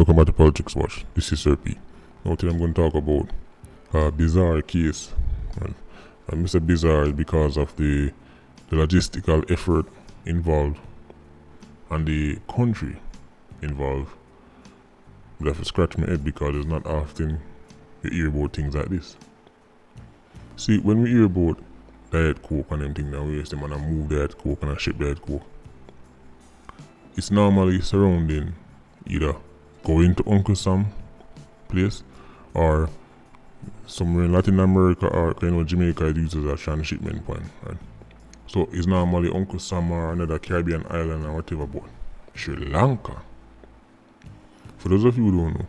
welcome back to Politricks Watch. This is C0KE. Now today I'm going to talk about a bizarre case. Right? And I say bizarre because of the logistical effort involved and the country involved. But I have to scratch my head because it's not often you hear about things like this. See, when we hear about Diet Coke and them things, now we use them and I move Diet Coke and I ship Diet Coke, it's normally surrounding either going to Uncle Sam place or somewhere in Latin America or Jamaica it uses as a transshipment point, right? So it's normally Uncle Sam or another Caribbean island or whatever, but Sri Lanka. For those of you who don't know,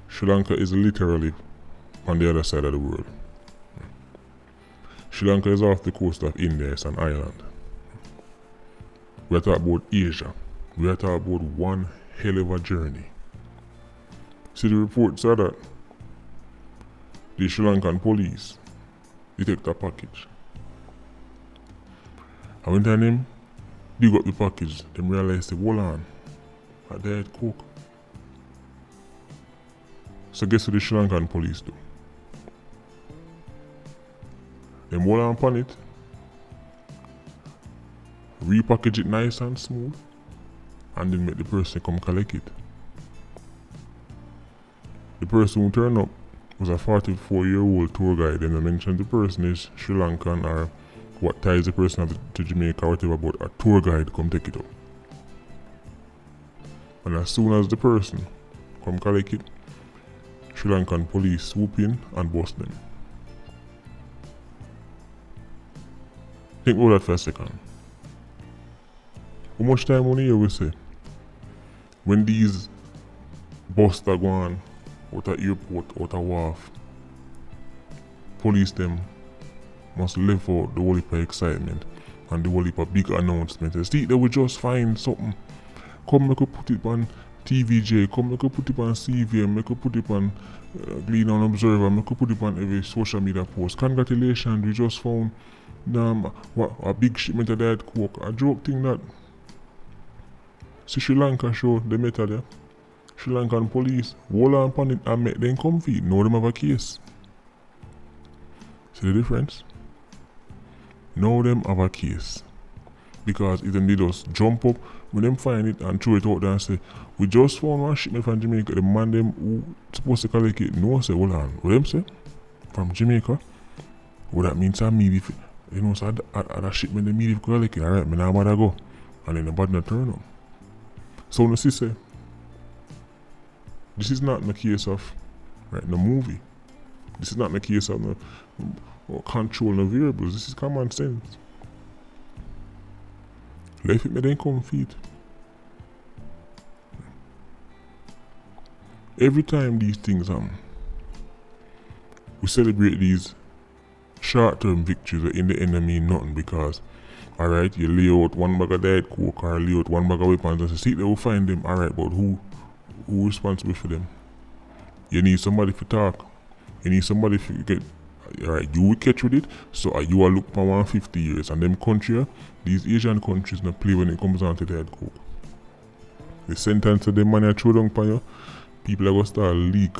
Sri Lanka is literally on the other side of the world. Sri Lanka is off the coast of India, it's an island. We are talking about Asia. We are talking about one hell of a journey. See, the reports are that the Sri Lankan police detect a package. And when them dig up the package, they realize they hold on, a Diet Coke. So guess what the Sri Lankan police do? They hold on upon it, repackage it nice and smooth, and then make the person come collect it. The person who turned up was a 44-year-old tour guide, and I mentioned the person is Sri Lankan or what ties the person to Jamaica or whatever, but a tour guide come take it up. And as soon as the person come collect it, Sri Lankan police swoop in and bust them. Think about that for a second. How much time on here we say when these busters go on out of airport, out of wharf, police them must live out the whole heap of excitement and the whole heap of big announcements. See, they will just find something. Come make you put it on TVJ, come make you put it on CVM, make you put it on Glean and Observer, make you put it on every social media post. Congratulations, we just found a big shipment of Diet Coke. A joke thing that see Sri Lanka show the method there. Sri Lankan police hold on upon it and make them comfy. Know them have a case. See the difference? Know them have a case. Because if them they just jump up when them find it and throw it out there and say, we just found one shipment from Jamaica, the man them who supposed to collect it, no say, hold on. What them say? From Jamaica? What that means I mean if you know so at a shipment they mean if collect it, alright, me now bother go. And then the bad not turn up. So no see say this is not the case of no movie. This is not the case of no control of variables. This is common sense. Life it may then come feet. Every time these things happen, we celebrate these short-term victories that in the end mean nothing because alright, you lay out one bag of Diet Coke or lay out one bag of weapons and say, see, they will find them, alright, but who responsible for them? You need somebody to talk. You need somebody to get, alright, you will catch with it, so you will look for 150 years. And them country, these Asian countries not play when it comes down to Diet Coke. The sentence of them money throw down upon you, people are going to start leak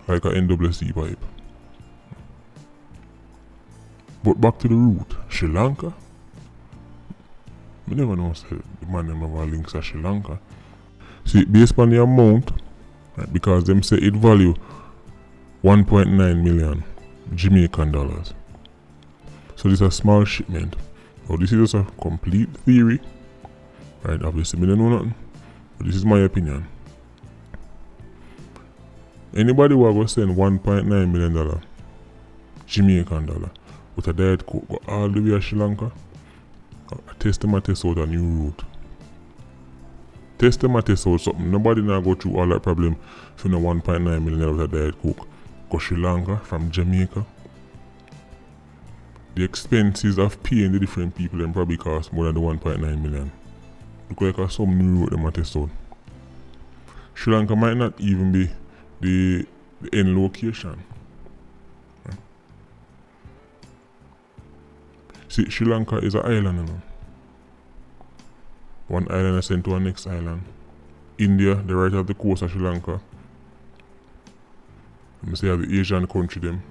like a NWC pipe. But back to the root, Sri Lanka. I never know say the man them have a links to Sri Lanka. See, based on the amount, right, because them say it value 1.9 million Jamaican dollars. So this is a small shipment. So this is just a complete theory. Right, obviously I don't know nothing. But this is my opinion. Anybody who will send $1.9 million Jamaican dollar with a Diet Coke go all the way to Sri Lanka, test them and test out a new route. Test them and test out something. Nobody now go through all that problem for no $1.9 million with a Diet Coke. Go Sri Lanka from Jamaica. The expenses of paying the different people then probably cost more than the 1.9 million. Look like some new route them a test out. Sri Lanka might not even be the end location. See, Sri Lanka is an island, you know. One island is sent to the next island. India, the right of the coast of Sri Lanka, I say the Asian country them.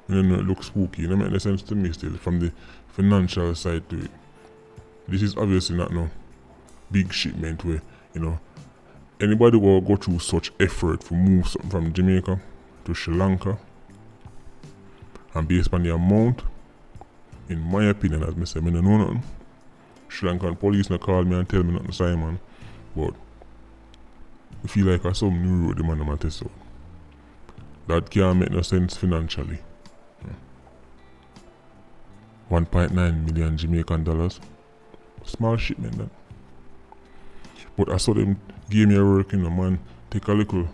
You know, it looks spooky. It don't make no sense to me still from the financial side to it. This is obviously not no big shipment where, you know, anybody will go through such effort to move something from Jamaica to Sri Lanka, and based on the amount, in my opinion, as I say, I don't know nothing. Sri Lankan police not call me and tell me nothing, Simon, but I feel like I saw some new road the man I'm test out. That can't make no sense financially. 1.9 million Jamaican dollars. Small shipment that. But I saw them give me a work, you know, man, take a little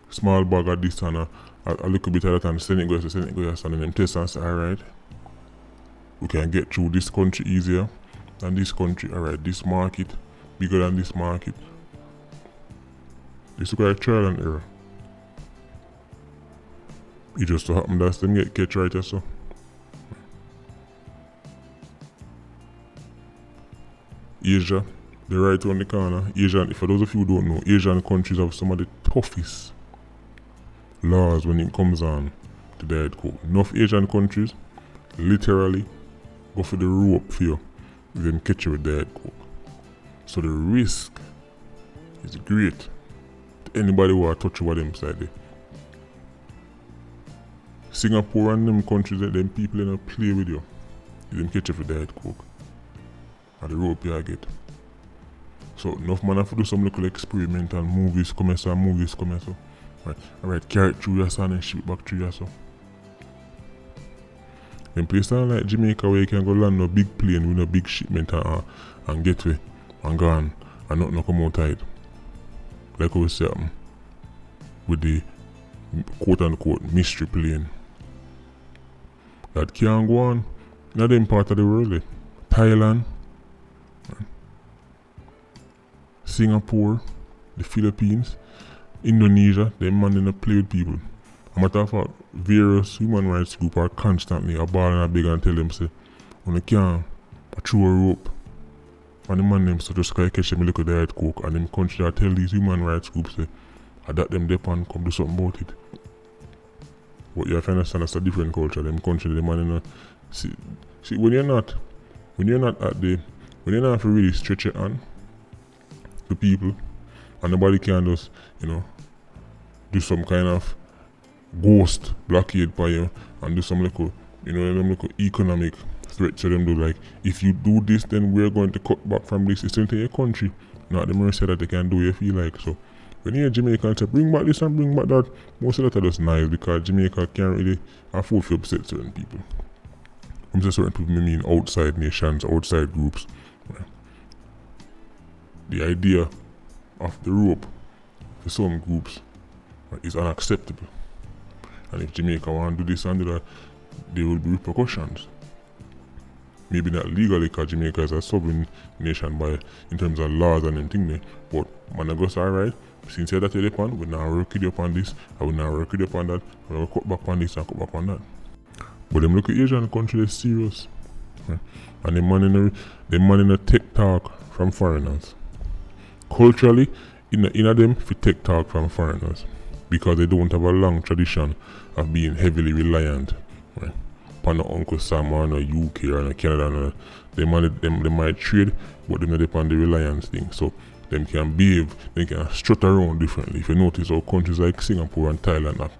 small bag of this and a little bit of that and send it go and them test and say, alright, we can get through this country easier than this country. Alright, this market bigger than this market. This requires trial and error. It just so happen that them get Ketch right or so. Asia, the right around the corner. Asian, for those of you who don't know, Asian countries have some of the toughest laws when it comes on to diet coke. Enough Asian countries literally go for the rope for you if them catch you with diet coke. So the risk is great to anybody who touch over them side there. Singapore and them countries, them people don't play with you if them catch you for diet coke. And the rope you get. So enough man have to do some little experiment and move this come so. Right. Alright, carry it through your son and ship it back through your son. Then places like Jamaica where you can go land a big plane with a big shipment and get away and gone and nothing come out tight. Like we say with the quote unquote mystery plane. That can't go on in them part of the world. Thailand, Singapore, the Philippines, Indonesia, them man in a play with people. A matter of fact, various human rights groups are constantly a ball and a big and tell them say, when they can't throw a rope and the man them so just catch them look at the diet coke and them country that tell these human rights groups say, that them dep and come do something about it. But you have to understand that's a different culture, them country, the man in a see when you're not really stretch your hand to people and nobody can just, you know, do some kind of ghost blockade by you and do some little, you know, them little economic threat to them do like, if you do this then we're going to cut back from this. It's into your country, not the mercy that they can do if you like. So when you hear Jamaican say bring back this and bring back that, most of that are just nice because Jamaica can't really afford to upset certain people. I'm saying certain people, I mean outside nations, outside groups. Right? The idea of the rope for some groups, right, is unacceptable. And if Jamaica want to do this and do that, there will be repercussions. Maybe not legally because Jamaica is a sovereign nation in terms of laws and everything there. But man I goes alright, since you're that you're upon, we now work with you upon this, I will now work with you upon that, I will cut back on this and cut back on that. But them look at Asian country, they're serious. Right? And the man in a tech talk from foreigners. Culturally, in them for tech talk from foreigners. Because they don't have a long tradition of being heavily reliant. Right? Upon the Uncle Sam or no UK or no Canada. They might trade, but they not upon the reliance thing. So them can behave, they can strut around differently. If you notice how countries like Singapore and Thailand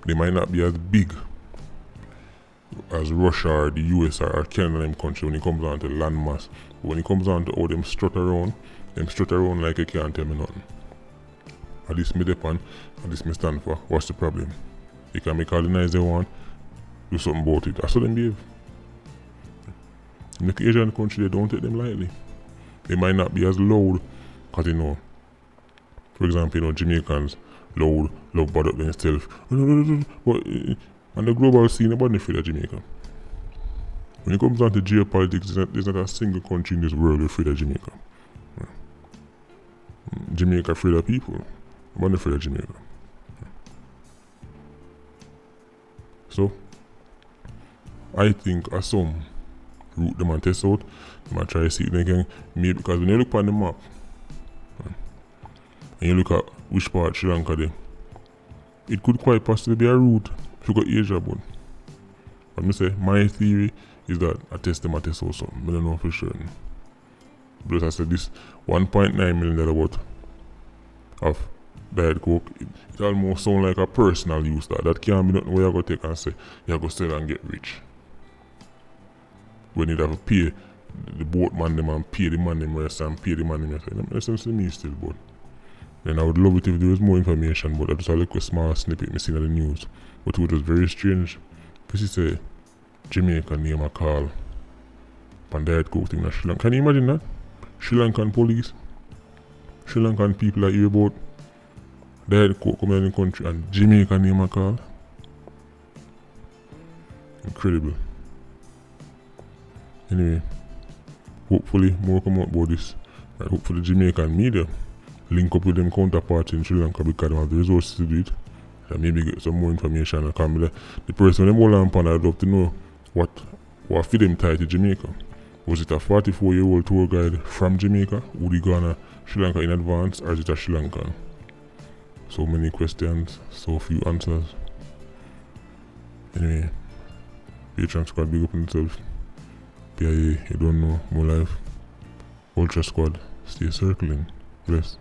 they might not be as big as Russia or the US or Canada them country when it comes down to land mass. But when it comes down to how them strut around like you can't tell me nothing. And this me depend, and this me stand for. What's the problem? They can make all the nice they want, do something about it. That's how them behave. In the Asian country, they don't take them lightly. They might not be as loud, because you know, for example, you know, Jamaicans loud, love bad up themselves. But on the global scene, nobody afraid of Jamaica. When it comes down to geopolitics, there's not a single country in this world afraid of Jamaica. Jamaica afraid of people. Nobody afraid of Jamaica. So, I think as some route them and test out, they might try to see if they can maybe, because when you look on the map, and you look at which part Sri Lanka there. It could quite possibly be a route through Asia, but I say my theory is that I test them, I test also. I don't know for sure. But I said this $1.9 million worth of Diet Coke, it almost sounds like a personal use. That can't be nothing where you go take and say you go sell and get rich. When you have to pay the boatman them and pay the man them rest and pay the man them rest. That makes sense to me still, but then I would love it if there was more information, but I just had a small snippet missing in the news. But it was very strange. Because you say Jamaican name a call and Diet Coke thing in Sri Lanka. Can you imagine that? Sri Lankan police, Sri Lankan people that hear about Diet Coke coming in the country and Jamaican name a call. Incredible. Anyway, hopefully more come out about this. And hopefully Jamaican media link up with them counterparts in Sri Lanka because they have the resources to do it. And maybe get some more information and come with the person them hold on pan. I'd love to know what for them tied to Jamaica. Was it a 44-year-old tour guide from Jamaica who they gone to Sri Lanka in advance, or is it a Sri Lankan? So many questions, so few answers. Anyway, Patreon squad, big up on themselves. PIA, you don't know, more life. Ultra squad, stay circling. Bless.